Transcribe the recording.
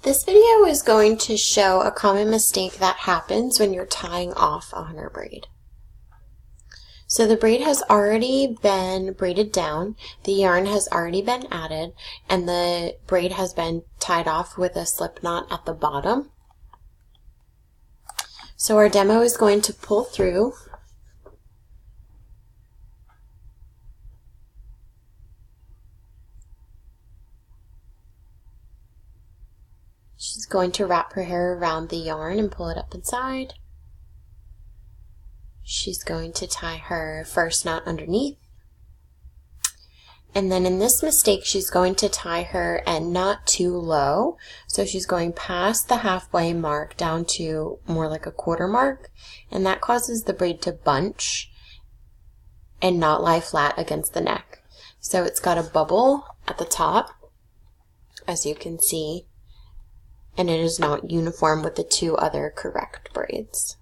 This video is going to show a common mistake that happens when you're tying off a hunter braid. So the braid has already been braided down, the yarn has already been added, and the braid has been tied off with a slip knot at the bottom. So our demo is going to pull through. She's going to wrap her hair around the yarn and pull it up inside. She's going to tie her first knot underneath. And then in this mistake, she's going to tie her end knot too low. So she's going past the halfway mark down to more like a quarter mark. And that causes the braid to bunch and not lie flat against the neck. So it's got a bubble at the top, as you can see. And it is not uniform with the two other correct braids.